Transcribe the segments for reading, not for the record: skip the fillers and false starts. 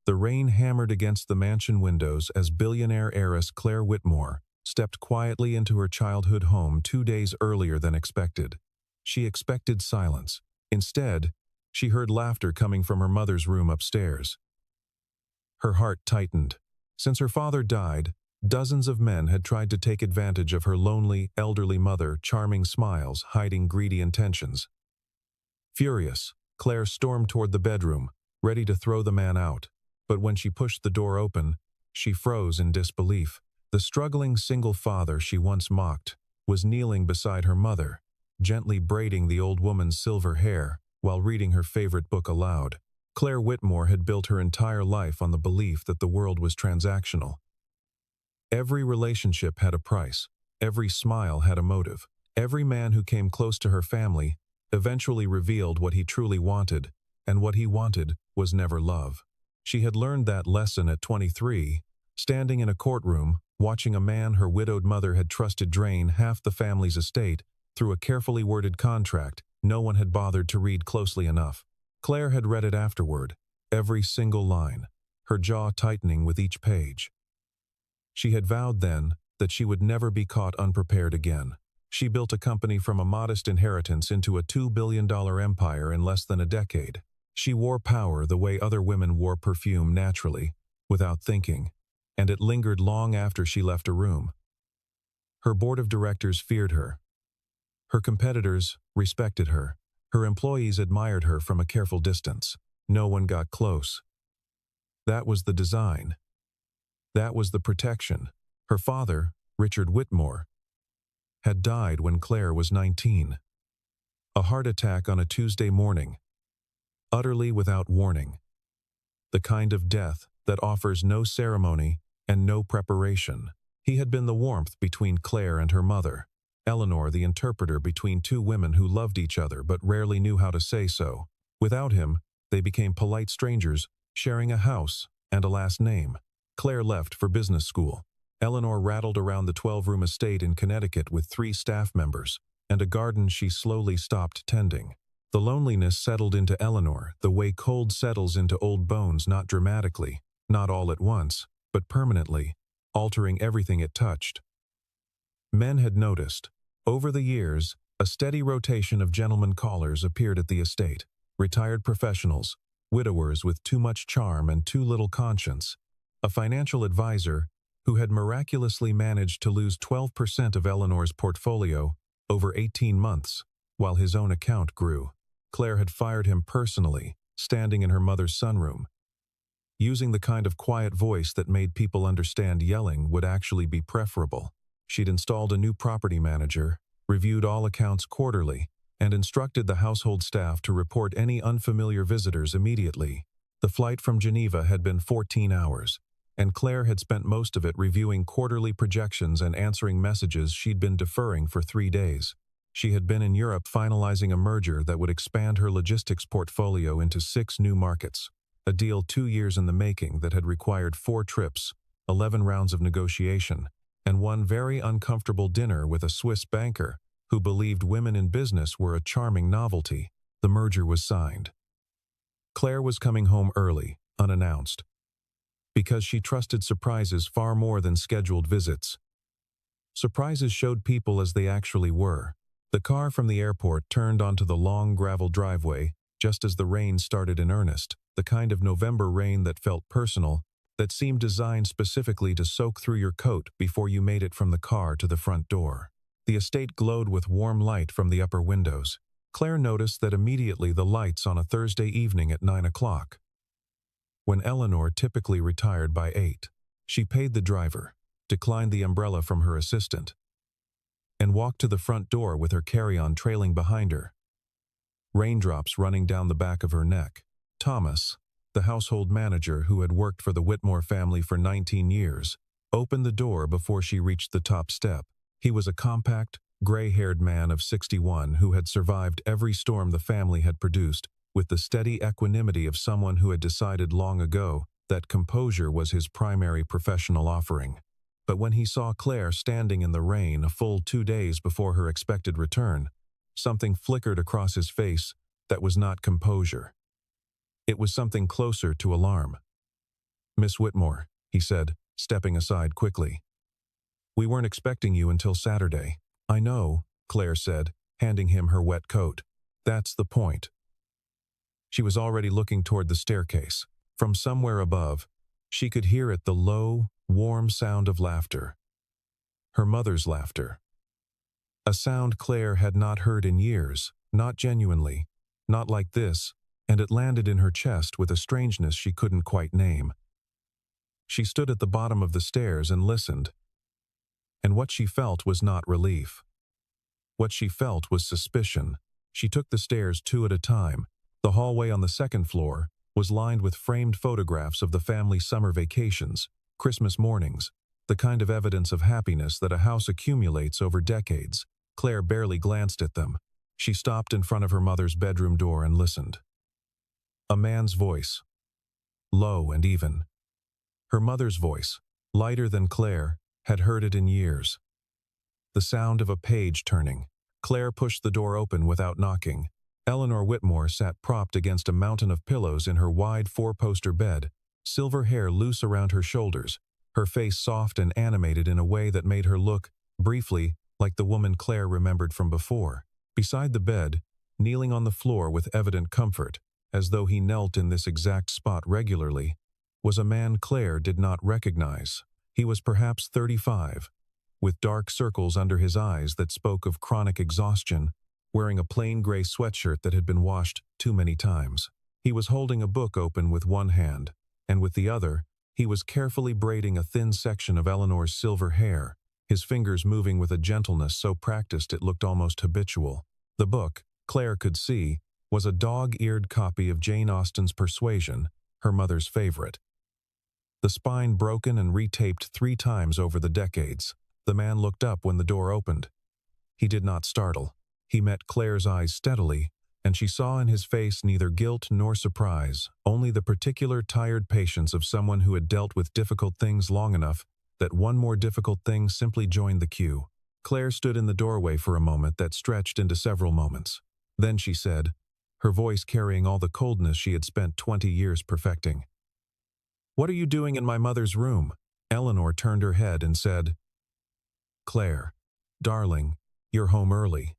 The rain hammered against the mansion windows as billionaire heiress Claire Whitmore stepped quietly into her childhood home 2 days earlier than expected. She expected silence. Instead, she heard laughter coming from her mother's room upstairs. Her heart tightened. Since her father died, dozens of men had tried to take advantage of her lonely, elderly mother, charming smiles hiding greedy intentions. Furious, Claire stormed toward the bedroom, ready to throw the man out. But when she pushed the door open, she froze in disbelief. The struggling single father she once mocked was kneeling beside her mother, gently braiding the old woman's silver hair while reading her favorite book aloud. Claire Whitmore had built her entire life on the belief that the world was transactional. Every relationship had a price. Every smile had a motive. Every man who came close to her family eventually revealed what he truly wanted, and what he wanted was never love. She had learned that lesson at 23, standing in a courtroom, watching a man her widowed mother had trusted drain half the family's estate through a carefully worded contract no one had bothered to read closely enough. Claire had read it afterward, every single line, her jaw tightening with each page. She had vowed then that she would never be caught unprepared again. She built a company from a modest inheritance into a $2 billion empire in less than a decade. She wore power the way other women wore perfume naturally, without thinking, and it lingered long after she left a room. Her board of directors feared her. Her competitors respected her. Her employees admired her from a careful distance. No one got close. That was the design. That was the protection. Her father, Richard Whitmore, had died when Claire was 19. A heart attack on a Tuesday morning. Utterly without warning. The kind of death that offers no ceremony and no preparation. He had been the warmth between Claire and her mother, Eleanor the interpreter between two women who loved each other but rarely knew how to say so. Without him, they became polite strangers, sharing a house and a last name. Claire left for business school. Eleanor rattled around the 12-room estate in Connecticut with 3 staff members, and a garden she slowly stopped tending. The loneliness settled into Eleanor the way cold settles into old bones, not dramatically, not all at once, but permanently, altering everything it touched. Men had noticed. Over the years, a steady rotation of gentlemen callers appeared at the estate. Retired professionals, widowers with too much charm and too little conscience. A financial advisor who had miraculously managed to lose 12% of Eleanor's portfolio over 18 months, while his own account grew. Claire had fired him personally, standing in her mother's sunroom. Using the kind of quiet voice that made people understand yelling would actually be preferable. She'd installed a new property manager, reviewed all accounts quarterly, and instructed the household staff to report any unfamiliar visitors immediately. The flight from Geneva had been 14 hours, and Claire had spent most of it reviewing quarterly projections and answering messages she'd been deferring for 3 days. She had been in Europe finalizing a merger that would expand her logistics portfolio into 6 new markets, a deal 2 years in the making that had required 4 trips, 11 rounds of negotiation, and one very uncomfortable dinner with a Swiss banker who believed women in business were a charming novelty. The merger was signed. Claire was coming home early, unannounced, because she trusted surprises far more than scheduled visits. Surprises showed people as they actually were. The car from the airport turned onto the long gravel driveway just as the rain started in earnest, the kind of November rain that felt personal, that seemed designed specifically to soak through your coat before you made it from the car to the front door. The estate glowed with warm light from the upper windows. Claire noticed that immediately the lights on a Thursday evening at 9 o'clock. When Eleanor typically retired by 8, she paid the driver, declined the umbrella from her assistant, and walked to the front door with her carry-on trailing behind her, raindrops running down the back of her neck. Thomas, the household manager who had worked for the Whitmore family for 19 years, opened the door before she reached the top step. He was a compact, gray-haired man of 61 who had survived every storm the family had produced with the steady equanimity of someone who had decided long ago that composure was his primary professional offering. But when he saw Claire standing in the rain a full 2 days before her expected return, something flickered across his face that was not composure. It was something closer to alarm. "Miss Whitmore," he said, stepping aside quickly. "We weren't expecting you until Saturday." "I know," Claire said, handing him her wet coat. "That's the point." She was already looking toward the staircase. From somewhere above, she could hear it, the low, warm sound of laughter. Her mother's laughter. A sound Claire had not heard in years, not genuinely, not like this, and it landed in her chest with a strangeness she couldn't quite name. She stood at the bottom of the stairs and listened. And what she felt was not relief. What she felt was suspicion. She took the stairs two at a time. The hallway on the second floor was lined with framed photographs of the family's summer vacations, Christmas mornings, the kind of evidence of happiness that a house accumulates over decades. Claire barely glanced at them. She stopped in front of her mother's bedroom door and listened. A man's voice. Low and even. Her mother's voice, lighter than Claire, had heard it in years. The sound of a page turning. Claire pushed the door open without knocking. Eleanor Whitmore sat propped against a mountain of pillows in her wide four-poster bed, silver hair loose around her shoulders, her face soft and animated in a way that made her look, briefly, like the woman Claire remembered from before. Beside the bed, kneeling on the floor with evident comfort, as though he knelt in this exact spot regularly, was a man Claire did not recognize. He was perhaps 35, with dark circles under his eyes that spoke of chronic exhaustion, wearing a plain gray sweatshirt that had been washed too many times. He was holding a book open with one hand, and with the other, he was carefully braiding a thin section of Eleanor's silver hair, his fingers moving with a gentleness so practiced it looked almost habitual. The book, Claire could see, was a dog-eared copy of Jane Austen's Persuasion, her mother's favorite. The spine broken and retaped 3 times over the decades. The man looked up when the door opened. He did not startle. He met Claire's eyes steadily, and she saw in his face neither guilt nor surprise, only the particular tired patience of someone who had dealt with difficult things long enough that one more difficult thing simply joined the queue. Claire stood in the doorway for a moment that stretched into several moments. Then she said, her voice carrying all the coldness she had spent 20 years perfecting, "What are you doing in my mother's room?" Eleanor turned her head and said, "Claire, darling, you're home early."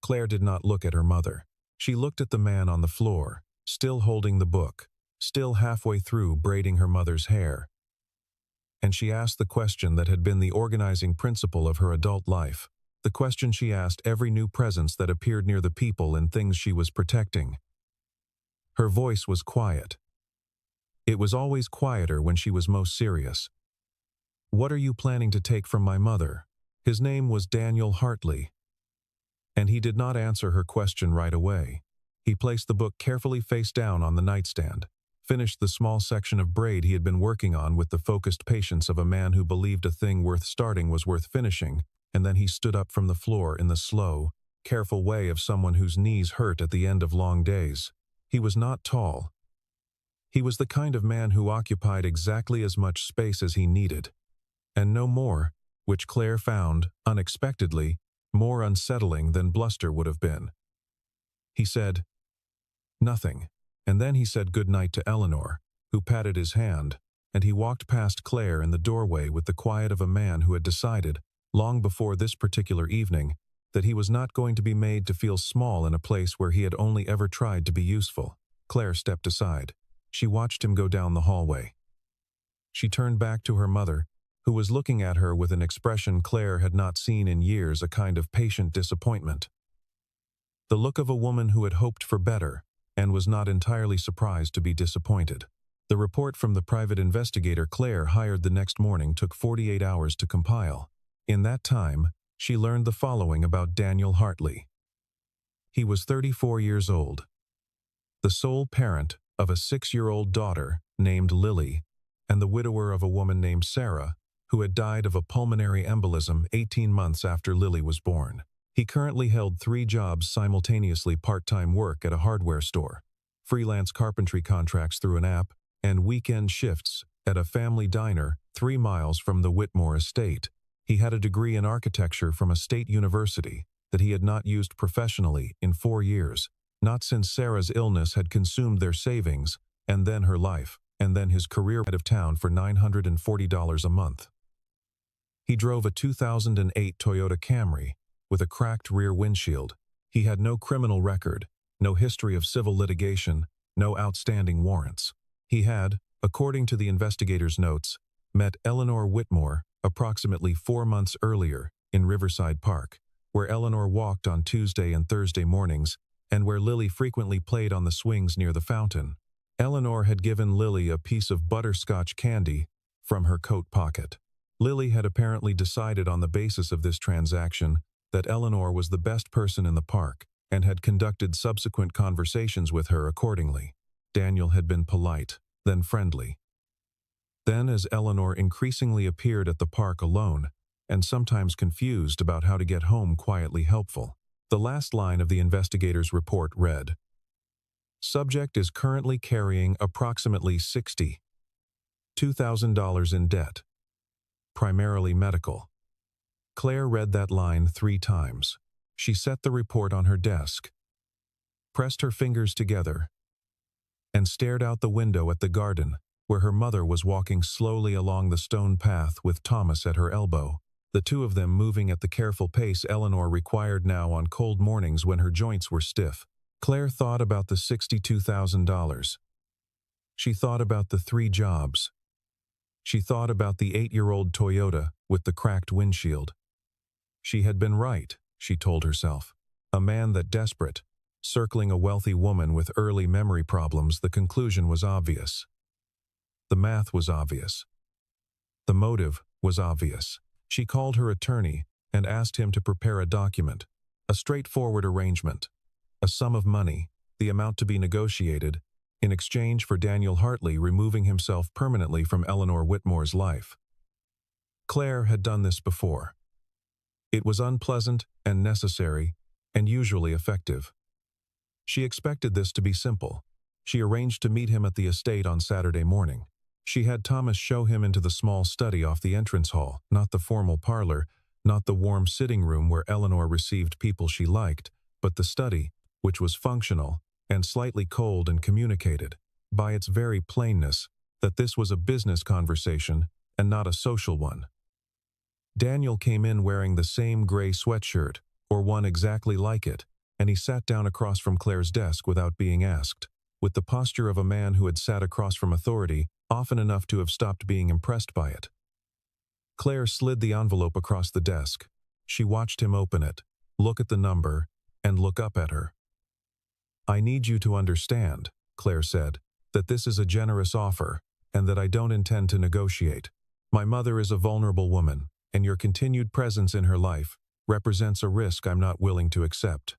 Claire did not look at her mother. She looked at the man on the floor, still holding the book, still halfway through braiding her mother's hair. And she asked the question that had been the organizing principle of her adult life, the question she asked every new presence that appeared near the people and things she was protecting. Her voice was quiet. It was always quieter when she was most serious. "What are you planning to take from my mother?" His name was Daniel Hartley. And he did not answer her question right away. He placed the book carefully face down on the nightstand, finished the small section of braid he had been working on with the focused patience of a man who believed a thing worth starting was worth finishing, and then he stood up from the floor in the slow, careful way of someone whose knees hurt at the end of long days. He was not tall. He was the kind of man who occupied exactly as much space as he needed, and no more, which Claire found, unexpectedly, more unsettling than bluster would have been. He said, "Nothing," and then he said good night to Eleanor, who patted his hand, and he walked past Claire in the doorway with the quiet of a man who had decided, long before this particular evening, that he was not going to be made to feel small in a place where he had only ever tried to be useful. Claire stepped aside. She watched him go down the hallway. She turned back to her mother, who was looking at her with an expression Claire had not seen in years, a kind of patient disappointment. The look of a woman who had hoped for better, and was not entirely surprised to be disappointed. The report from the private investigator Claire hired the next morning took 48 hours to compile. In that time, she learned the following about Daniel Hartley. He was 34 years old, the sole parent of a 6-year-old daughter named Lily, and the widower of a woman named Sarah, who had died of a pulmonary embolism 18 months after Lily was born. He currently held 3 jobs simultaneously: part-time work at a hardware store, freelance carpentry contracts through an app, and weekend shifts at a family diner 3 miles from the Whitmore estate. He had a degree in architecture from a state university that he had not used professionally in 4 years, not since Sarah's illness had consumed their savings and then her life. and then his career out of town for $940 a month. He drove a 2008 Toyota Camry with a cracked rear windshield. He had no criminal record, no history of civil litigation, no outstanding warrants. He had, according to the investigator's notes, met Eleanor Whitmore approximately 4 months earlier in Riverside Park, where Eleanor walked on Tuesday and Thursday mornings and where Lily frequently played on the swings near the fountain. Eleanor had given Lily a piece of butterscotch candy from her coat pocket. Lily had apparently decided on the basis of this transaction that Eleanor was the best person in the park and had conducted subsequent conversations with her accordingly. Daniel had been polite, then friendly. Then, as Eleanor increasingly appeared at the park alone, and sometimes confused about how to get home quietly helpful, the last line of the investigator's report read, "Subject is currently carrying approximately $62,000 in debt, primarily medical." Claire read that line 3 times. She set the report on her desk, pressed her fingers together, and stared out the window at the garden, where her mother was walking slowly along the stone path with Thomas at her elbow, the two of them moving at the careful pace Eleanor required now on cold mornings when her joints were stiff. Claire thought about the $62,000. She thought about the 3 jobs. She thought about the 8-year-old Toyota with the cracked windshield. She had been right, she told herself. A man that desperate, circling a wealthy woman with early memory problems, the conclusion was obvious. The math was obvious. The motive was obvious. She called her attorney and asked him to prepare a document, a straightforward arrangement, a sum of money, the amount to be negotiated, in exchange for Daniel Hartley removing himself permanently from Eleanor Whitmore's life. Claire had done this before. It was unpleasant and necessary, and usually effective. She expected this to be simple. She arranged to meet him at the estate on Saturday morning. She had Thomas show him into the small study off the entrance hall, not the formal parlor, not the warm sitting room where Eleanor received people she liked, but the study, which was functional and slightly cold, and communicated, by its very plainness, that this was a business conversation and not a social one. Daniel came in wearing the same gray sweatshirt, or one exactly like it, and he sat down across from Claire's desk without being asked, with the posture of a man who had sat across from authority often enough to have stopped being impressed by it. Claire slid the envelope across the desk. She watched him open it, look at the number, and look up at her. "I need you to understand," Claire said, "that this is a generous offer, and that I don't intend to negotiate. My mother is a vulnerable woman, and your continued presence in her life represents a risk I'm not willing to accept."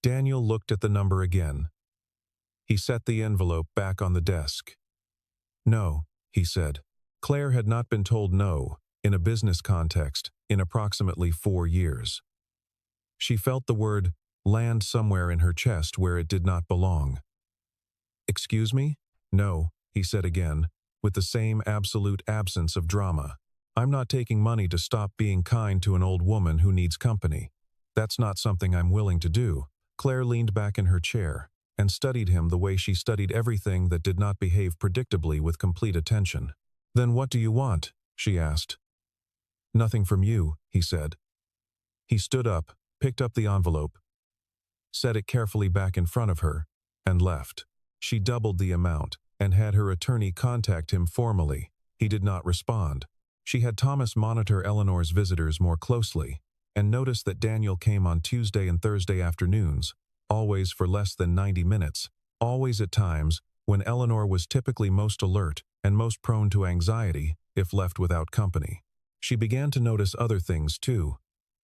Daniel looked at the number again. He set the envelope back on the desk. "No," he said. Claire had not been told no, in a business context, in approximately 4 years. She felt the word land somewhere in her chest where it did not belong. "Excuse me?" "No," he said again, with the same absolute absence of drama. "I'm not taking money to stop being kind to an old woman who needs company. That's not something I'm willing to do." Claire leaned back in her chair and studied him the way she studied everything that did not behave predictably with complete attention. "Then what do you want?" she asked. "Nothing from you," he said. He stood up, picked up the envelope, set it carefully back in front of her, and left. She doubled the amount and had her attorney contact him formally. He did not respond. She had Thomas monitor Eleanor's visitors more closely and noticed that Daniel came on Tuesday and Thursday afternoons, always for less than 90 minutes, always at times when Eleanor was typically most alert and most prone to anxiety if left without company. She began to notice other things too.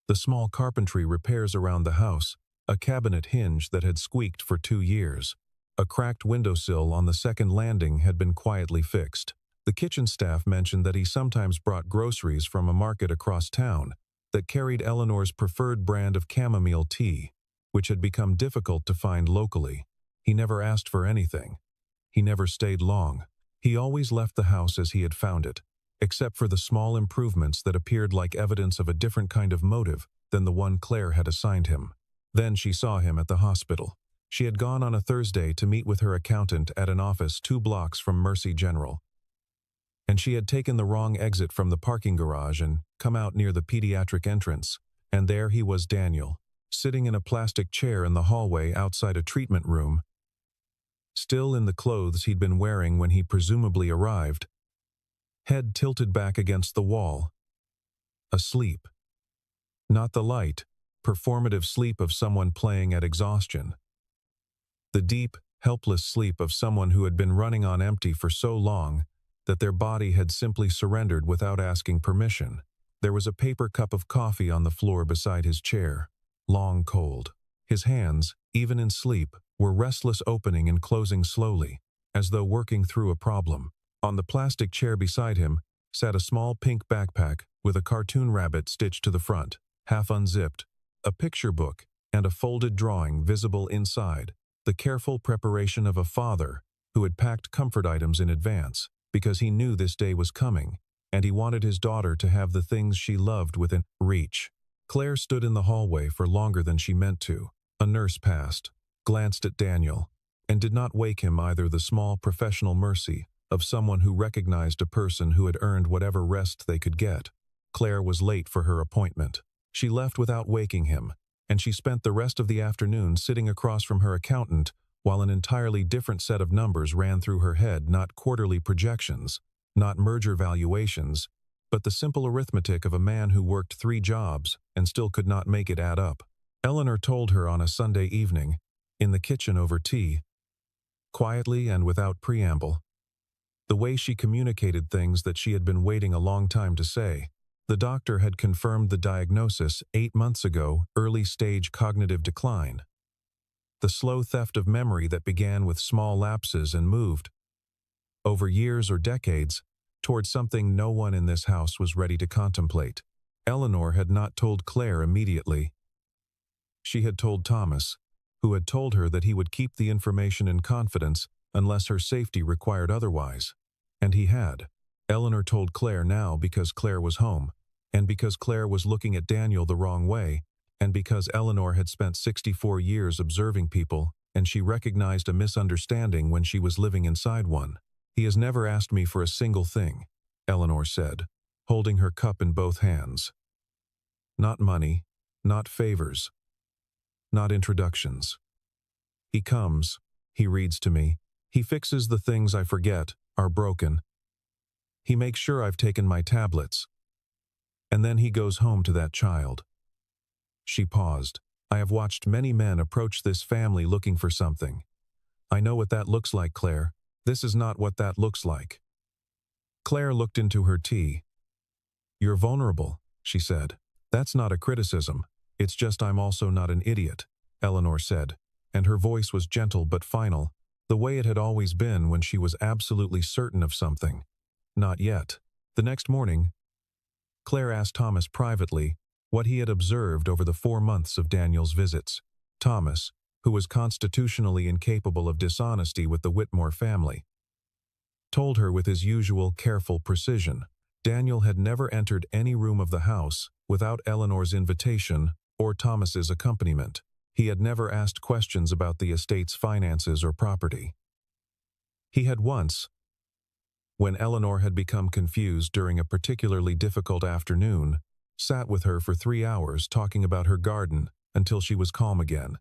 The small carpentry repairs around the house, a cabinet hinge that had squeaked for 2 years. A cracked windowsill on the second landing had been quietly fixed. The kitchen staff mentioned that he sometimes brought groceries from a market across town that carried Eleanor's preferred brand of chamomile tea, which had become difficult to find locally. He never asked for anything. He never stayed long. He always left the house as he had found it, except for the small improvements that appeared like evidence of a different kind of motive than the one Claire had assigned him. Then she saw him at the hospital. She had gone on a Thursday to meet with her accountant at an office 2 blocks from Mercy General, and she had taken the wrong exit from the parking garage and come out near the pediatric entrance, and there he was, Daniel, sitting in a plastic chair in the hallway outside a treatment room, still in the clothes he'd been wearing when he presumably arrived, head tilted back against the wall, asleep. Not the light, performative sleep of someone playing at exhaustion. The deep, helpless sleep of someone who had been running on empty for so long that their body had simply surrendered without asking permission. There was a paper cup of coffee on the floor beside his chair, long cold. His hands, even in sleep, were restless, opening and closing slowly, as though working through a problem. On the plastic chair beside him sat a small pink backpack with a cartoon rabbit stitched to the front, half unzipped, a picture book, and a folded drawing visible inside, the careful preparation of a father who had packed comfort items in advance, because he knew this day was coming, and he wanted his daughter to have the things she loved within reach. Claire stood in the hallway for longer than she meant to. A nurse passed, glanced at Daniel, and did not wake him either, the small professional mercy of someone who recognized a person who had earned whatever rest they could get. Claire was late for her appointment. She left without waking him, and she spent the rest of the afternoon sitting across from her accountant while an entirely different set of numbers ran through her head, not quarterly projections, not merger valuations, but the simple arithmetic of a man who worked 3 jobs and still could not make it add up. Eleanor told her on a Sunday evening, in the kitchen over tea, quietly and without preamble, the way she communicated things that she had been waiting a long time to say. The doctor had confirmed the diagnosis 8 months ago: early-stage cognitive decline. The slow theft of memory that began with small lapses and moved, over years or decades, toward something no one in this house was ready to contemplate. Eleanor had not told Claire immediately. She had told Thomas, who had told her that he would keep the information in confidence unless her safety required otherwise. And he had. Eleanor told Claire now because Claire was home, and because Claire was looking at Daniel the wrong way, and because Eleanor had spent 64 years observing people, and she recognized a misunderstanding when she was living inside one. "He has never asked me for a single thing," Eleanor said, holding her cup in both hands. "Not money, not favors, not introductions. He comes, he reads to me, he fixes the things I forget are broken. He makes sure I've taken my tablets. And then he goes home to that child." She paused. "I have watched many men approach this family looking for something. I know what that looks like, Claire. This is not what that looks like." Claire looked into her tea. "You're vulnerable," she said. "That's not a criticism. It's just I'm also not an idiot," Eleanor said, and her voice was gentle but final, the way it had always been when she was absolutely certain of something. Not yet. The next morning, Claire asked Thomas privately what he had observed over the 4 months of Daniel's visits. Thomas, who was constitutionally incapable of dishonesty with the Whitmore family, told her with his usual careful precision. Daniel had never entered any room of the house without Eleanor's invitation or Thomas's accompaniment. He had never asked questions about the estate's finances or property. He had once, when Eleanor had become confused during a particularly difficult afternoon, sat with her for 3 hours talking about her garden until she was calm again.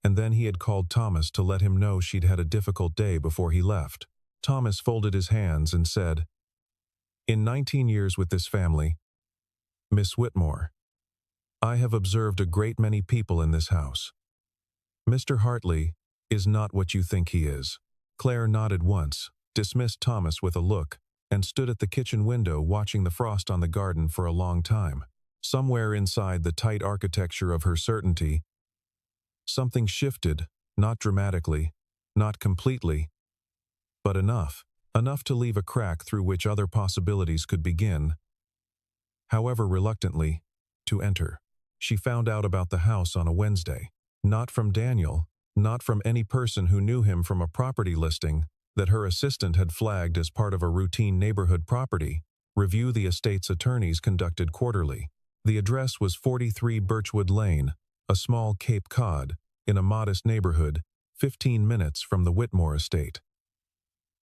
And then he had called Thomas to let him know she'd had a difficult day before he left. Thomas folded his hands and said, "In 19 years with this family, Miss Whitmore, I have observed a great many people in this house. Mr. Hartley is not what you think he is." Claire nodded once, dismissed Thomas with a look, and stood at the kitchen window watching the frost on the garden for a long time. Somewhere inside the tight architecture of her certainty, something shifted, not dramatically, not completely, but enough to leave a crack through which other possibilities could begin, however reluctantly, to enter. She found out about the house on a Wednesday, not from Daniel, not from any person who knew him from a property listing that her assistant had flagged as part of a routine neighborhood property review the estate's attorneys conducted quarterly. The address was 43 Birchwood Lane, a small Cape Cod, in a modest neighborhood, 15 minutes from the Whitmore estate.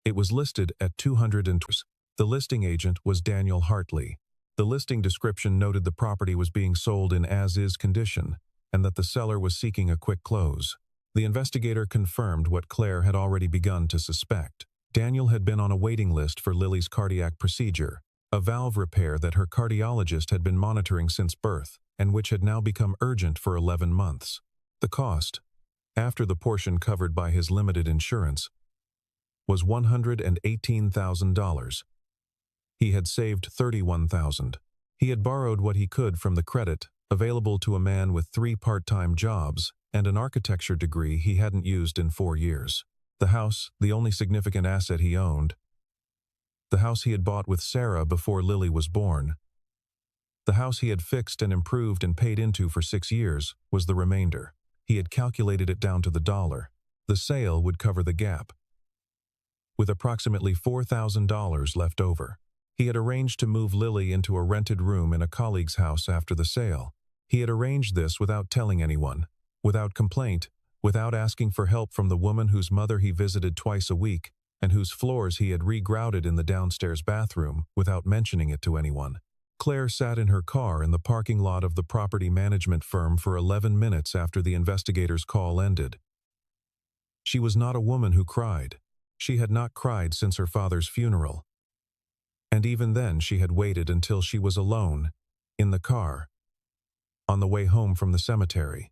It was listed at $220,000. The listing agent was Daniel Hartley. The listing description noted the property was being sold in as-is condition and that the seller was seeking a quick close. The investigator confirmed what Claire had already begun to suspect. Daniel had been on a waiting list for Lily's cardiac procedure, a valve repair that her cardiologist had been monitoring since birth and which had now become urgent for 11 months. The cost, after the portion covered by his limited insurance, was $118,000. He had saved $31,000. He had borrowed what he could from the credit available to a man with 3 part-time jobs and an architecture degree he hadn't used in 4 years. The house, the only significant asset he owned. The house he had bought with Sarah before Lily was born. The house he had fixed and improved and paid into for 6 years was the remainder. He had calculated it down to the dollar. The sale would cover the gap, with approximately $4,000 left over. He had arranged to move Lily into a rented room in a colleague's house after the sale. He had arranged this without telling anyone, without complaint, without asking for help from the woman whose mother he visited twice a week and whose floors he had regrouted in the downstairs bathroom without mentioning it to anyone. Claire sat in her car in the parking lot of the property management firm for 11 minutes after the investigator's call ended. She was not a woman who cried. She had not cried since her father's funeral. And even then she had waited until she was alone, in the car, on the way home from the cemetery.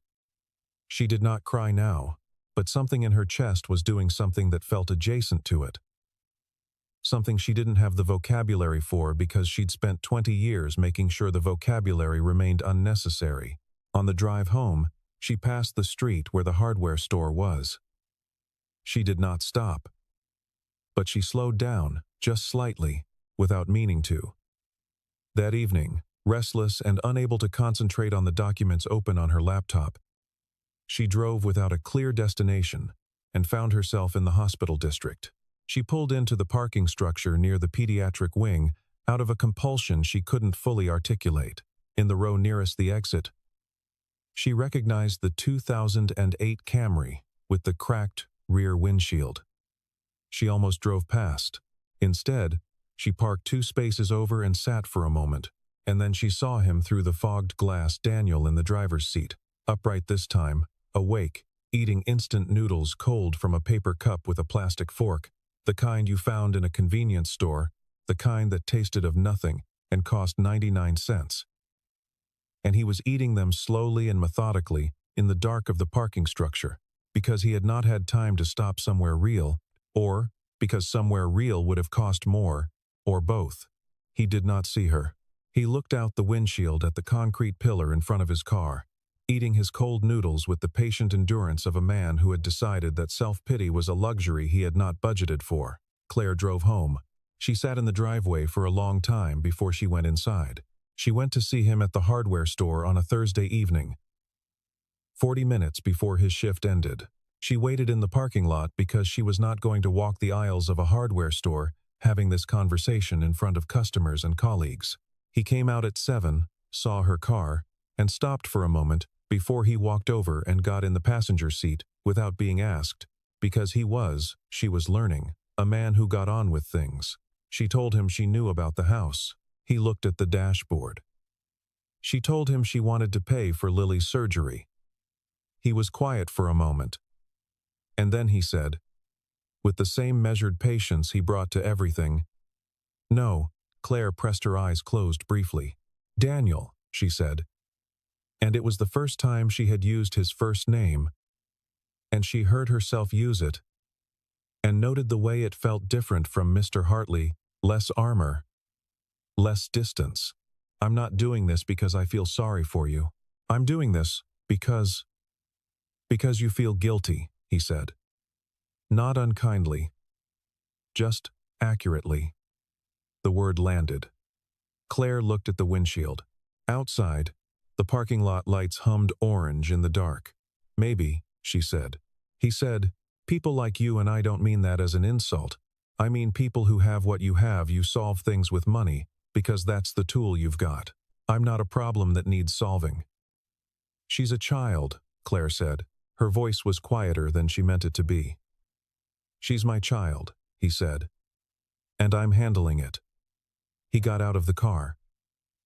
She did not cry now, but something in her chest was doing something that felt adjacent to it. Something she didn't have the vocabulary for because she'd spent 20 years making sure the vocabulary remained unnecessary. On the drive home, she passed the street where the hardware store was. She did not stop, but she slowed down, just slightly, without meaning to. That evening, restless and unable to concentrate on the documents open on her laptop, she drove without a clear destination and found herself in the hospital district. She pulled into the parking structure near the pediatric wing out of a compulsion she couldn't fully articulate. In the row nearest the exit, she recognized the 2008 Camry with the cracked rear windshield. She almost drove past. Instead, she parked 2 spaces over and sat for a moment, and then she saw him through the fogged glass, Daniel in the driver's seat, upright this time, awake, eating instant noodles cold from a paper cup with a plastic fork, the kind you found in a convenience store, the kind that tasted of nothing and cost 99 cents. And he was eating them slowly and methodically in the dark of the parking structure, because he had not had time to stop somewhere real, or because somewhere real would have cost more, or both. He did not see her. He looked out the windshield at the concrete pillar in front of his car, eating his cold noodles with the patient endurance of a man who had decided that self-pity was a luxury he had not budgeted for. Claire drove home. She sat in the driveway for a long time before she went inside. She went to see him at the hardware store on a Thursday evening, 40 minutes before his shift ended. She waited in the parking lot because she was not going to walk the aisles of a hardware store having this conversation in front of customers and colleagues. He came out at 7, saw her car, and stopped for a moment before he walked over and got in the passenger seat without being asked, because she was learning, a man who got on with things. She told him she knew about the house. He looked at the dashboard. She told him she wanted to pay for Lily's surgery. He was quiet for a moment. And then he said, with the same measured patience he brought to everything, "No." Claire pressed her eyes closed briefly. "Daniel," she said. And it was the first time she had used his first name, and she heard herself use it, and noted the way it felt different from Mr. Hartley, less armor, less distance. "I'm not doing this because I feel sorry for you. I'm doing this because you feel guilty," he said. Not unkindly, just accurately. The word landed. Claire looked at the windshield. Outside, the parking lot lights hummed orange in the dark. "Maybe," she said. He said, "People like you and I don't mean that as an insult. I mean people who have what you have. You solve things with money, because that's the tool you've got. I'm not a problem that needs solving." "She's a child," Claire said. Her voice was quieter than she meant it to be. "She's my child," he said. "And I'm handling it." He got out of the car.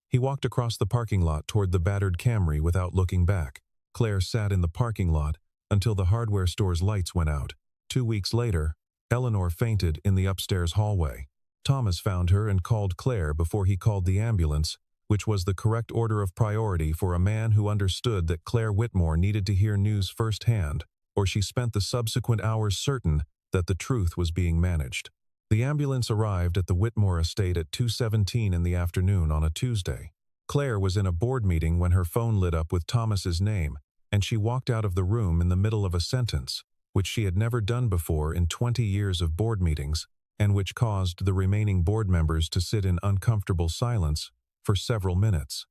He walked across the parking lot toward the battered Camry without looking back. Claire sat in the parking lot until the hardware store's lights went out. 2 weeks later, Eleanor fainted in the upstairs hallway. Thomas found her and called Claire before he called the ambulance, which was the correct order of priority for a man who understood that Claire Whitmore needed to hear news firsthand, or she spent the subsequent hours certain that the truth was being managed. The ambulance arrived at the Whitmore estate at 2:17 in the afternoon on a Tuesday. Claire was in a board meeting when her phone lit up with Thomas's name, and she walked out of the room in the middle of a sentence, which she had never done before in 20 years of board meetings, and which caused the remaining board members to sit in uncomfortable silence for several minutes.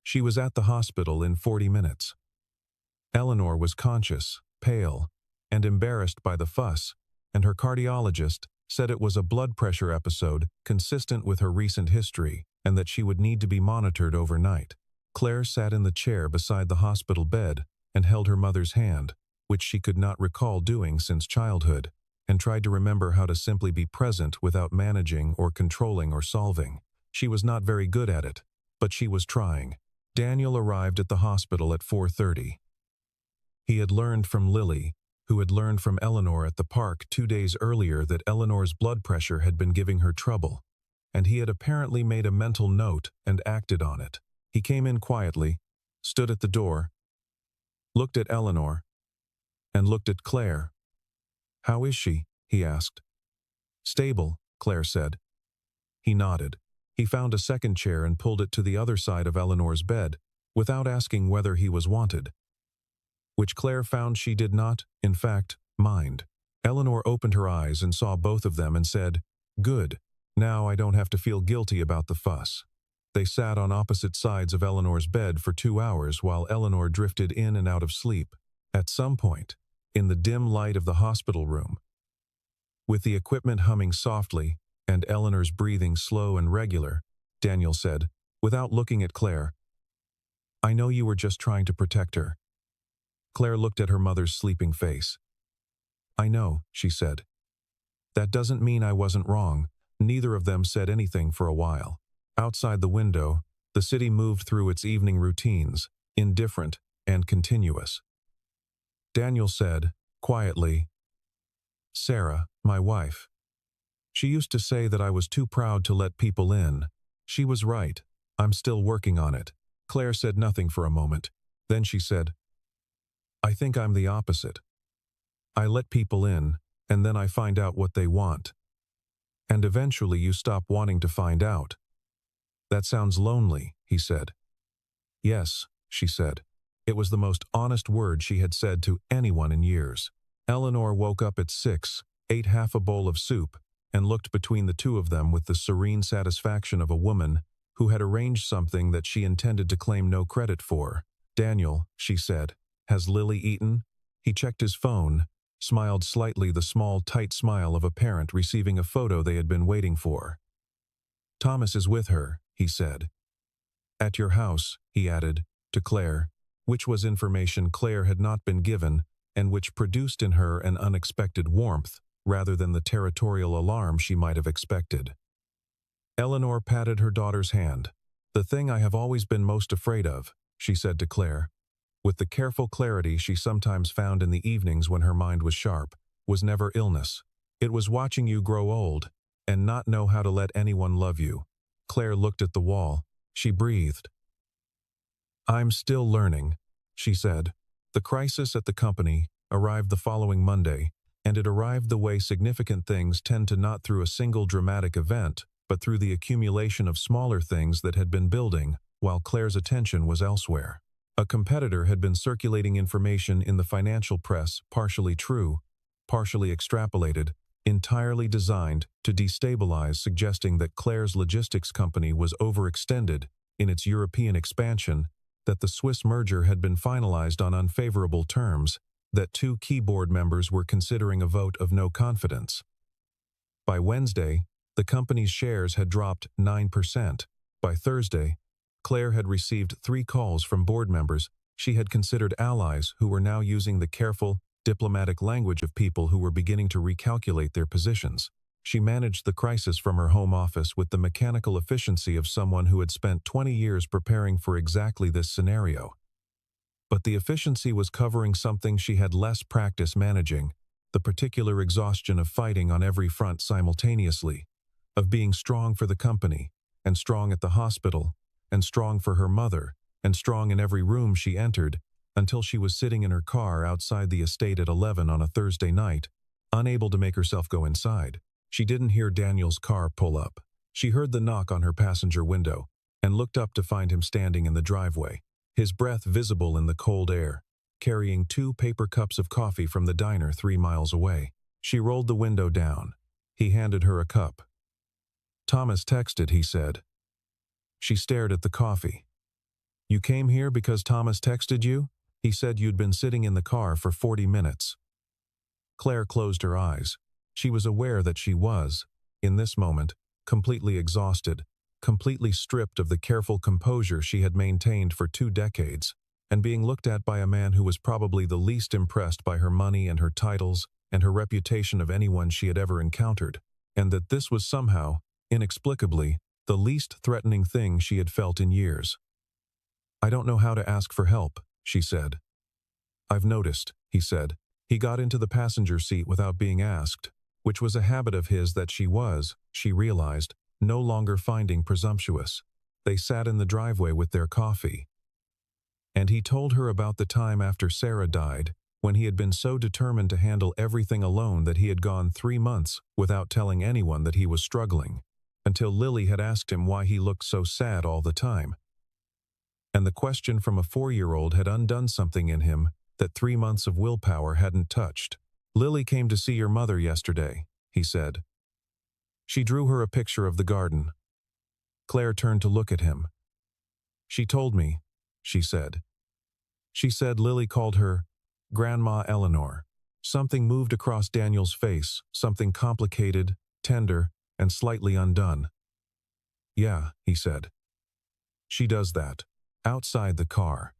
She was at the hospital in 40 minutes. Eleanor was conscious, pale, and embarrassed by the fuss, and her cardiologist said it was a blood pressure episode consistent with her recent history and that she would need to be monitored overnight. Claire sat in the chair beside the hospital bed and held her mother's hand, which she could not recall doing since childhood, and tried to remember how to simply be present without managing or controlling or solving. She was not very good at it, but she was trying. Daniel arrived at the hospital at 4:30. He had learned from Lily, who had learned from Eleanor at the park 2 days earlier, that Eleanor's blood pressure had been giving her trouble, and he had apparently made a mental note and acted on it. He came in quietly, stood at the door, looked at Eleanor, and looked at Claire. "How is she?" he asked. "Stable," Claire said. He nodded. He found a second chair and pulled it to the other side of Eleanor's bed, without asking whether he was wanted, which Claire found she did not, in fact, mind. Eleanor opened her eyes and saw both of them and said, "Good. Now I don't have to feel guilty about the fuss." They sat on opposite sides of Eleanor's bed for 2 hours while Eleanor drifted in and out of sleep. At some point, in the dim light of the hospital room, with the equipment humming softly and Eleanor's breathing slow and regular, Daniel said, without looking at Claire, "I know you were just trying to protect her." Claire looked at her mother's sleeping face. "I know," she said. "That doesn't mean I wasn't wrong." Neither of them said anything for a while. Outside the window, the city moved through its evening routines, indifferent and continuous. Daniel said, quietly, "Sarah, my wife. She used to say that I was too proud to let people in. She was right. I'm still working on it." Claire said nothing for a moment. Then she said, "I think I'm the opposite. I let people in, and then I find out what they want. And eventually you stop wanting to find out." "That sounds lonely," he said. "Yes," she said. It was the most honest word she had said to anyone in years. Eleanor woke up at 6, ate half a bowl of soup, and looked between the two of them with the serene satisfaction of a woman who had arranged something that she intended to claim no credit for. "Daniel," she said, "has Lily eaten?" He checked his phone, smiled slightly, the small, tight smile of a parent receiving a photo they had been waiting for. "Thomas is with her," he said. "At your house," he added, to Claire, which was information Claire had not been given and which produced in her an unexpected warmth rather than the territorial alarm she might have expected. Eleanor patted her daughter's hand. "The thing I have always been most afraid of," she said to Claire, with the careful clarity she sometimes found in the evenings when her mind was sharp, "was never illness. It was watching you grow old and not know how to let anyone love you." Claire looked at the wall. She breathed. "I'm still learning," she said. The crisis at the company arrived the following Monday, and it arrived the way significant things tend to, not through a single dramatic event, but through the accumulation of smaller things that had been building while Claire's attention was elsewhere. A competitor had been circulating information in the financial press, partially true, partially extrapolated, entirely designed to destabilize, suggesting that Claire's logistics company was overextended in its European expansion, that the Swiss merger had been finalized on unfavorable terms, that 2 key board members were considering a vote of no confidence. By Wednesday, the company's shares had dropped 9%. By Thursday, Claire had received 3 calls from board members She had considered allies who were now using the careful, diplomatic language of people who were beginning to recalculate their positions. She managed the crisis from her home office with the mechanical efficiency of someone who had spent 20 years preparing for exactly this scenario. But the efficiency was covering something she had less practice managing, the particular exhaustion of fighting on every front simultaneously, of being strong for the company, and strong at the hospital, and strong for her mother, and strong in every room she entered, until she was sitting in her car outside the estate at 11 on a Thursday night, unable to make herself go inside. She didn't hear Daniel's car pull up. She heard the knock on her passenger window, and looked up to find him standing in the driveway, his breath visible in the cold air, carrying 2 paper cups of coffee from the diner 3 miles away. She rolled the window down. He handed her a cup. "Thomas texted," he said. She stared at the coffee. "You came here because Thomas texted you? He said you'd been sitting in the car for 40 minutes. Claire closed her eyes. She was aware that she was, in this moment, completely exhausted, completely stripped of the careful composure she had maintained for 2 decades, and being looked at by a man who was probably the least impressed by her money and her titles and her reputation of anyone she had ever encountered, and that this was somehow, inexplicably, the least threatening thing she had felt in years. "I don't know how to ask for help," she said. "I've noticed," he said. He got into the passenger seat without being asked, which was a habit of his that she realized, no longer finding presumptuous. They sat in the driveway with their coffee. And he told her about the time after Sarah died, when he had been so determined to handle everything alone that he had gone 3 months without telling anyone that he was struggling, until Lily had asked him why he looked so sad all the time. And the question from a 4-year-old had undone something in him that 3 months of willpower hadn't touched. "Lily came to see your mother yesterday," he said. She drew her a picture of the garden. Claire turned to look at him. "She told me," she said. She said Lily called her Grandma Eleanor. Something moved across Daniel's face, something complicated, tender, and slightly undone. "Yeah," he said. "She does that." Outside the car.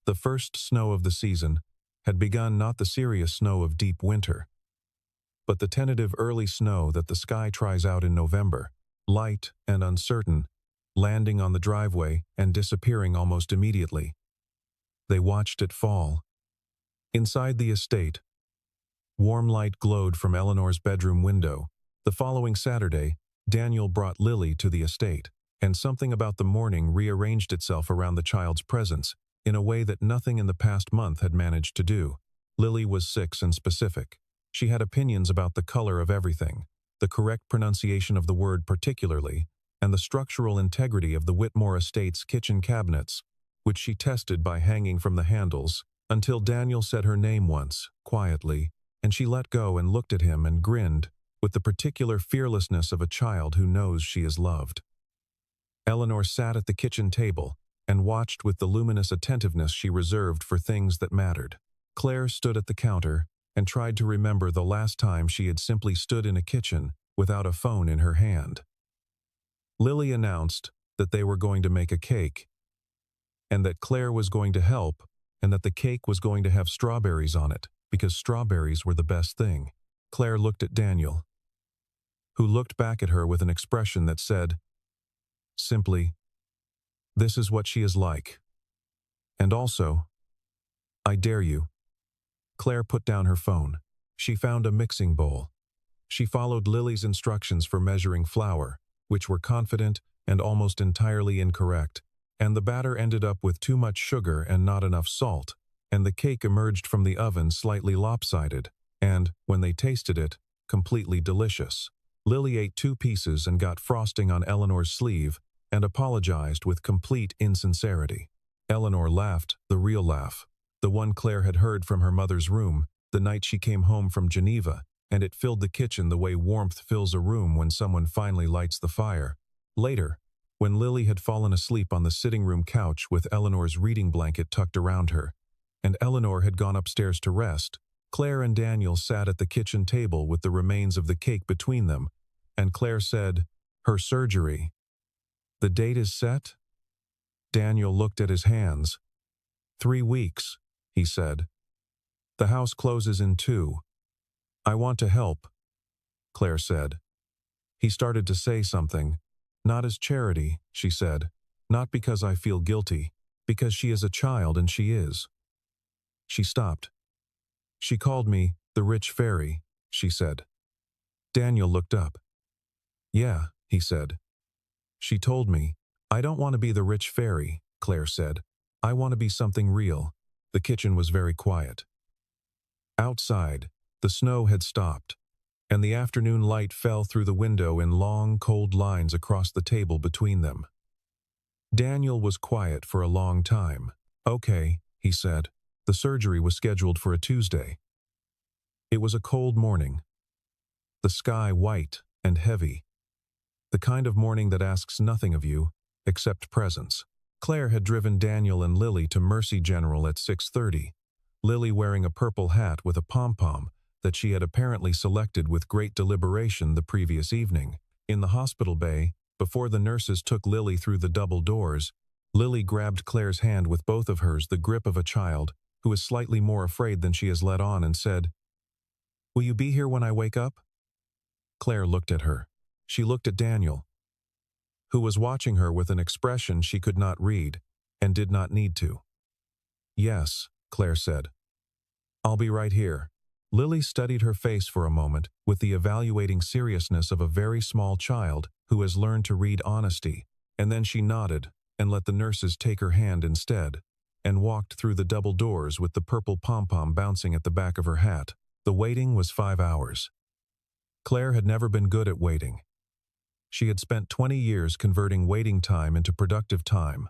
The first snow of the season had begun, not the serious snow of deep winter, but the tentative early snow that the sky tries out in November, light and uncertain, landing on the driveway and disappearing almost immediately. They watched it fall. Inside the estate, warm light glowed from Eleanor's bedroom window. The following Saturday, Daniel brought Lily to the estate, and something about the morning rearranged itself around the child's presence in a way that nothing in the past month had managed to do. Lily was 6 and specific. She had opinions about the color of everything, the correct pronunciation of the word particularly, and the structural integrity of the Whitmore estate's kitchen cabinets, which she tested by hanging from the handles, until Daniel said her name once, quietly, and she let go and looked at him and grinned, with the particular fearlessness of a child who knows she is loved. Eleanor sat at the kitchen table and watched with the luminous attentiveness she reserved for things that mattered. Claire stood at the counter and tried to remember the last time she had simply stood in a kitchen without a phone in her hand. Lily announced that they were going to make a cake, and that Claire was going to help, and that the cake was going to have strawberries on it, because strawberries were the best thing. Claire looked at Daniel, who looked back at her with an expression that said, simply, "This is what she is like. And also, I dare you." Claire put down her phone. She found a mixing bowl. She followed Lily's instructions for measuring flour, which were confident and almost entirely incorrect, and the batter ended up with too much sugar and not enough salt, and the cake emerged from the oven slightly lopsided, and, when they tasted it, completely delicious. Lily ate 2 pieces and got frosting on Eleanor's sleeve and apologized with complete insincerity. Eleanor laughed, the real laugh, the one Claire had heard from her mother's room the night she came home from Geneva, and it filled the kitchen the way warmth fills a room when someone finally lights the fire. Later, when Lily had fallen asleep on the sitting room couch with Eleanor's reading blanket tucked around her, and Eleanor had gone upstairs to rest, Claire and Daniel sat at the kitchen table with the remains of the cake between them, and Claire said, "Her surgery. The date is set?" Daniel looked at his hands. 3 weeks, he said. The house closes in 2. I want to help, Claire said. He started to say something. Not as charity, she said. Not because I feel guilty. Because she is a child and she is. She stopped. She called me the rich fairy, she said. Daniel looked up. Yeah, he said. She told me. I don't want to be the rich fairy, Claire said. I want to be something real. The kitchen was very quiet. Outside, the snow had stopped, and the afternoon light fell through the window in long, cold lines across the table between them. Daniel was quiet for a long time. Okay, he said. The surgery was scheduled for a Tuesday. It was a cold morning. The sky white and heavy. The kind of morning that asks nothing of you, except presence. Claire had driven Daniel and Lily to Mercy General at 6:30, Lily wearing a purple hat with a pom-pom that she had apparently selected with great deliberation the previous evening. In the hospital bay, before the nurses took Lily through the double doors, Lily grabbed Claire's hand with both of hers, the grip of a child who is slightly more afraid than she has let on, and said, "Will you be here when I wake up?" Claire looked at her. She looked at Daniel, who was watching her with an expression she could not read and did not need to. "Yes," Claire said. "I'll be right here." Lily studied her face for a moment with the evaluating seriousness of a very small child who has learned to read honesty, and then she nodded and let the nurses take her hand instead, and walked through the double doors with the purple pom-pom bouncing at the back of her hat. The waiting was 5 hours. Claire had never been good at waiting. She had spent 20 years converting waiting time into productive time.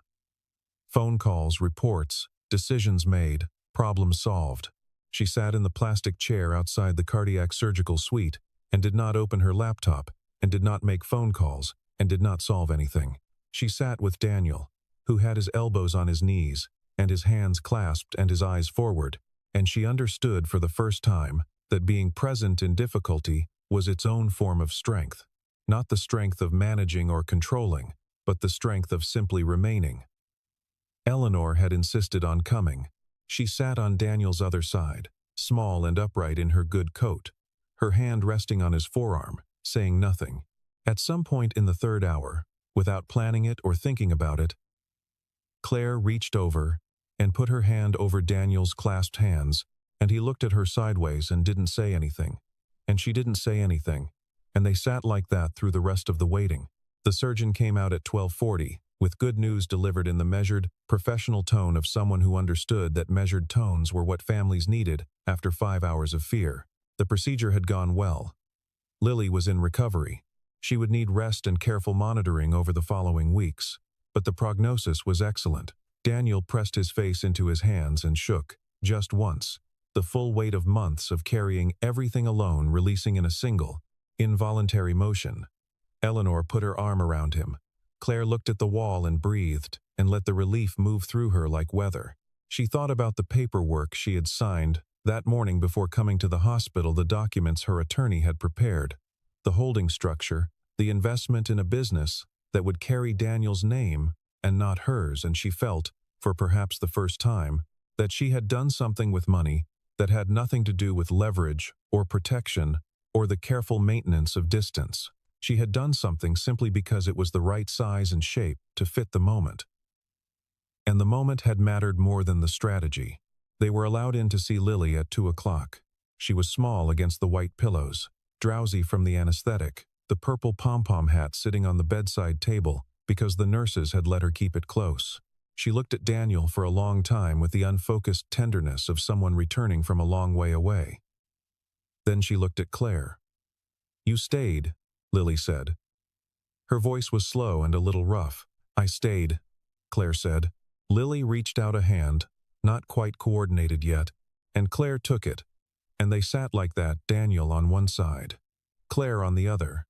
Phone calls, reports, decisions made, problems solved. She sat in the plastic chair outside the cardiac surgical suite and did not open her laptop and did not make phone calls and did not solve anything. She sat with Daniel, who had his elbows on his knees and his hands clasped and his eyes forward, and she understood for the first time that being present in difficulty was its own form of strength. Not the strength of managing or controlling, but the strength of simply remaining. Eleanor had insisted on coming. She sat on Daniel's other side, small and upright in her good coat, her hand resting on his forearm, saying nothing. At some point in the 3rd hour, without planning it or thinking about it, Claire reached over and put her hand over Daniel's clasped hands, and he looked at her sideways and didn't say anything. And she didn't say anything, and they sat like that through the rest of the waiting. The surgeon came out at 12:40, with good news delivered in the measured, professional tone of someone who understood that measured tones were what families needed after 5 hours of fear. The procedure had gone well. Lily was in recovery. She would need rest and careful monitoring over the following weeks, but the prognosis was excellent. Daniel pressed his face into his hands and shook, just once, the full weight of months of carrying everything alone releasing in a single, involuntary motion. Eleanor put her arm around him. Claire looked at the wall and breathed, and let the relief move through her like weather. She thought about the paperwork she had signed that morning before coming to the hospital, the documents her attorney had prepared, the holding structure, the investment in a business that would carry Daniel's name and not hers, and she felt, for perhaps the first time, that she had done something with money that had nothing to do with leverage or protection or the careful maintenance of distance. She had done something simply because it was the right size and shape to fit the moment. And the moment had mattered more than the strategy. They were allowed in to see Lily at 2 o'clock. She was small against the white pillows, drowsy from the anesthetic, the purple pom-pom hat sitting on the bedside table because the nurses had let her keep it close. She looked at Daniel for a long time with the unfocused tenderness of someone returning from a long way away. Then she looked at Claire. "You stayed," Lily said. Her voice was slow and a little rough. "I stayed," Claire said. Lily reached out a hand, not quite coordinated yet, and Claire took it, and they sat like that, Daniel on one side, Claire on the other.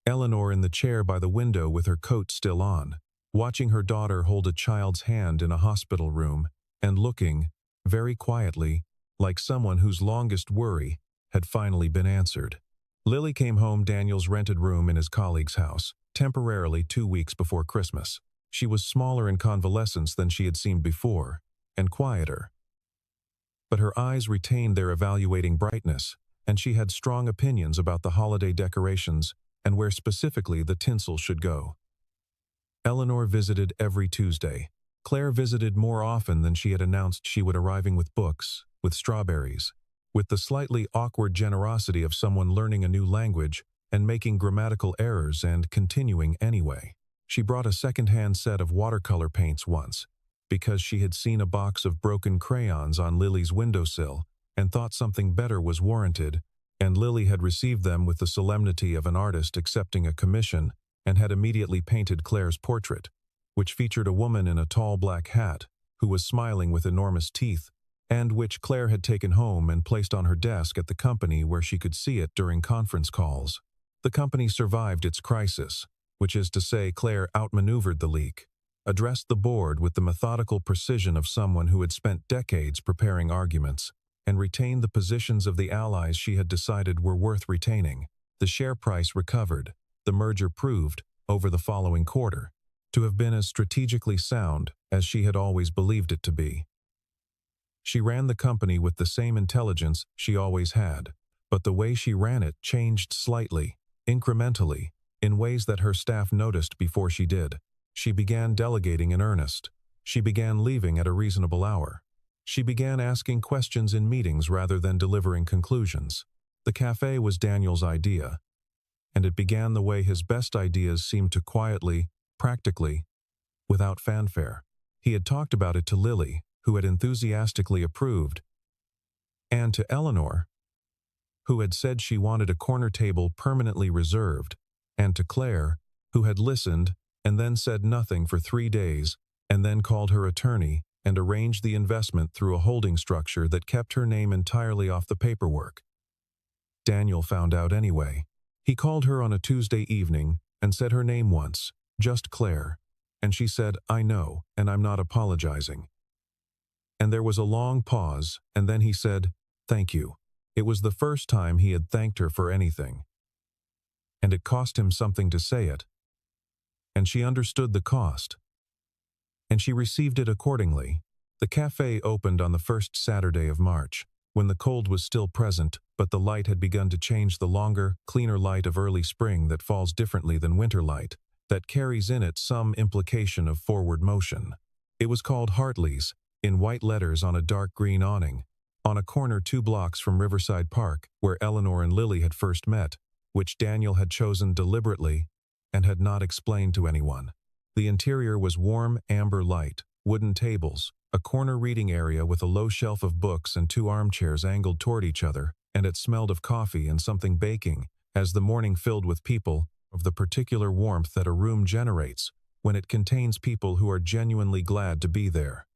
Eleanor in the chair by the window with her coat still on, watching her daughter hold a child's hand in a hospital room, and looking, very quietly, like someone whose longest worry had finally been answered. Lily came home Daniel's rented room in his colleague's house, temporarily 2 weeks before Christmas. She was smaller in convalescence than she had seemed before, and quieter. But her eyes retained their evaluating brightness, and she had strong opinions about the holiday decorations and where specifically the tinsel should go. Eleanor visited every Tuesday. Claire visited more often than she had announced she would, arriving with books, with strawberries, with the slightly awkward generosity of someone learning a new language and making grammatical errors and continuing anyway. She brought a second-hand set of watercolor paints once, because she had seen a box of broken crayons on Lily's windowsill and thought something better was warranted, and Lily had received them with the solemnity of an artist accepting a commission and had immediately painted Claire's portrait, which featured a woman in a tall black hat who was smiling with enormous teeth, and which Claire had taken home and placed on her desk at the company where she could see it during conference calls. The company survived its crisis, which is to say Claire outmaneuvered the leak, addressed the board with the methodical precision of someone who had spent decades preparing arguments, and retained the positions of the allies she had decided were worth retaining. The share price recovered. The merger proved, over the following quarter, to have been as strategically sound as she had always believed it to be. She ran the company with the same intelligence she always had, but the way she ran it changed slightly, incrementally, in ways that her staff noticed before she did. She began delegating in earnest. She began leaving at a reasonable hour. She began asking questions in meetings rather than delivering conclusions. The cafe was Daniel's idea, and it began the way his best ideas seemed to quietly, practically, without fanfare. He had talked about it to Lily, who had enthusiastically approved, and to Eleanor, who had said she wanted a corner table permanently reserved, and to Claire, who had listened and then said nothing for 3 days, and then called her attorney and arranged the investment through a holding structure that kept her name entirely off the paperwork. Daniel found out anyway. He called her on a Tuesday evening and said her name once, just Claire, and she said, "I know, and I'm not apologizing." And there was a long pause, and then he said, "Thank you." It was the first time he had thanked her for anything. And it cost him something to say it. And she understood the cost. And she received it accordingly. The cafe opened on the first Saturday of March, when the cold was still present, but the light had begun to change, the longer, cleaner light of early spring that falls differently than winter light, that carries in it some implication of forward motion. It was called Hartley's, in white letters on a dark green awning, on a corner 2 blocks from Riverside Park, where Eleanor and Lily had first met, which Daniel had chosen deliberately and had not explained to anyone. The interior was warm amber light, wooden tables, a corner reading area with a low shelf of books and 2 armchairs angled toward each other, and it smelled of coffee and something baking, as the morning filled with people, of the particular warmth that a room generates when it contains people who are genuinely glad to be there.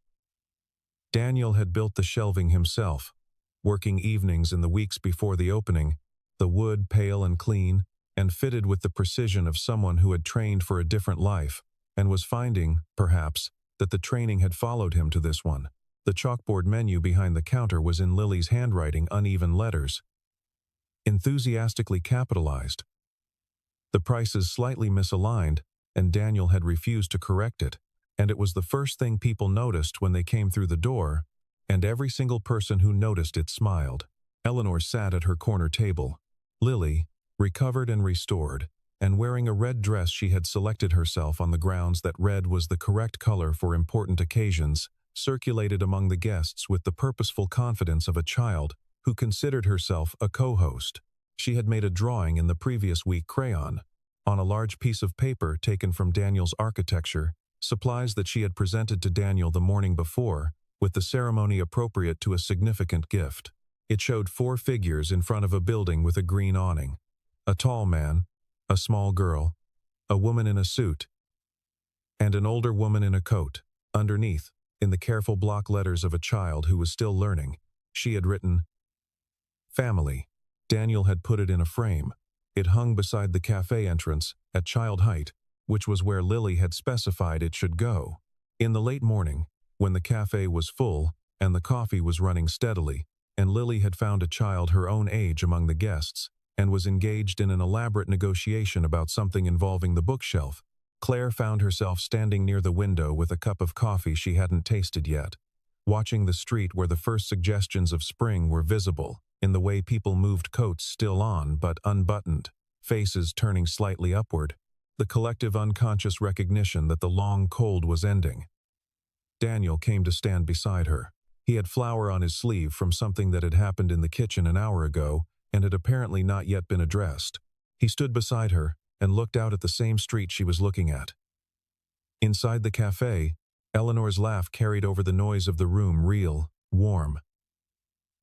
Daniel had built the shelving himself, working evenings in the weeks before the opening, the wood pale and clean, and fitted with the precision of someone who had trained for a different life, and was finding, perhaps, that the training had followed him to this one. The chalkboard menu behind the counter was in Lily's handwriting, uneven letters, enthusiastically capitalized. The prices slightly misaligned, and Daniel had refused to correct it, and it was the first thing people noticed when they came through the door, and every single person who noticed it smiled. Eleanor sat at her corner table. Lily, recovered and restored, and wearing a red dress she had selected herself on the grounds that red was the correct color for important occasions, circulated among the guests with the purposeful confidence of a child who considered herself a co-host. She had made a drawing in the previous week crayon, on a large piece of paper taken from Daniel's architecture, supplies that she had presented to Daniel the morning before, with the ceremony appropriate to a significant gift. It showed 4 figures in front of a building with a green awning. A tall man, a small girl, a woman in a suit, and an older woman in a coat. Underneath, in the careful block letters of a child who was still learning, she had written, "Family." Daniel had put it in a frame. It hung beside the cafe entrance, at child height, which was where Lily had specified it should go. In the late morning, when the cafe was full and the coffee was running steadily, and Lily had found a child her own age among the guests, and was engaged in an elaborate negotiation about something involving the bookshelf, Claire found herself standing near the window with a cup of coffee she hadn't tasted yet. watching the street where the first suggestions of spring were visible, in the way people moved coats still on but unbuttoned, faces turning slightly upward, the collective unconscious recognition that the long cold was ending. Daniel came to stand beside her. He had flour on his sleeve from something that had happened in the kitchen an hour ago and had apparently not yet been addressed. He stood beside her and looked out at the same street she was looking at. Inside the cafe, Eleanor's laugh carried over the noise of the room, real, warm.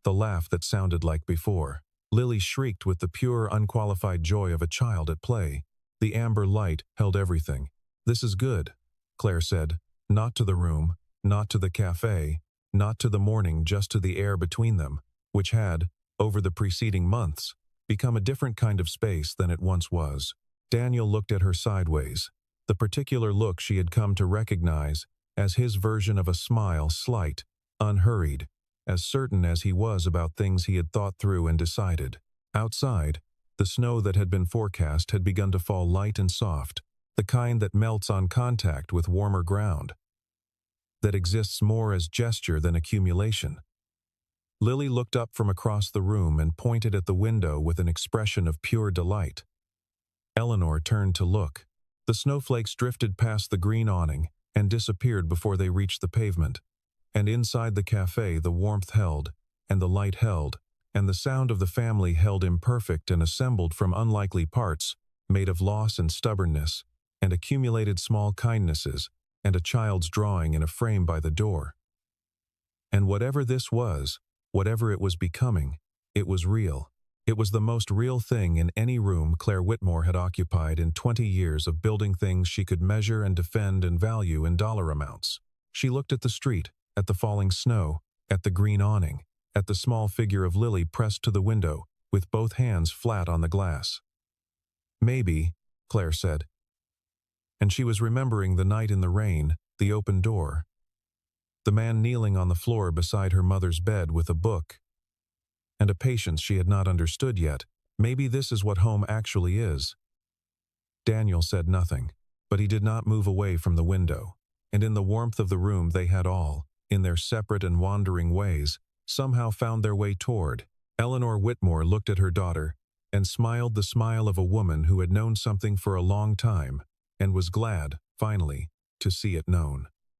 The laugh that sounded like before. Lily shrieked with the pure, unqualified joy of a child at play. The amber light held everything. "This is good," Claire said, not to the room, not to the cafe, not to the morning, just to the air between them, which had, over the preceding months, become a different kind of space than it once was. Daniel looked at her sideways, the particular look she had come to recognize as his version of a smile, slight, unhurried, as certain as he was about things he had thought through and decided. Outside, the snow that had been forecast had begun to fall light and soft, the kind that melts on contact with warmer ground, that exists more as gesture than accumulation. Lily looked up from across the room and pointed at the window with an expression of pure delight. Eleanor turned to look. The snowflakes drifted past the green awning and disappeared before they reached the pavement. And inside the cafe the warmth held, and the light held, and the sound of the family held, imperfect and assembled from unlikely parts, made of loss and stubbornness, and accumulated small kindnesses, and a child's drawing in a frame by the door. And whatever this was, whatever it was becoming, it was real. It was the most real thing in any room Claire Whitmore had occupied in 20 years of building things she could measure and defend and value in dollar amounts. She looked at the street, at the falling snow, at the green awning, at the small figure of Lily pressed to the window, with both hands flat on the glass. "Maybe," Claire said. And she was remembering the night in the rain, the open door, the man kneeling on the floor beside her mother's bed with a book, and a patience she had not understood yet. Maybe this is what home actually is. Daniel said nothing, but he did not move away from the window, and in the warmth of the room they had all, in their separate and wandering ways, somehow found their way toward. Eleanor Whitmore looked at her daughter and smiled the smile of a woman who had known something for a long time and was glad, finally, to see it known.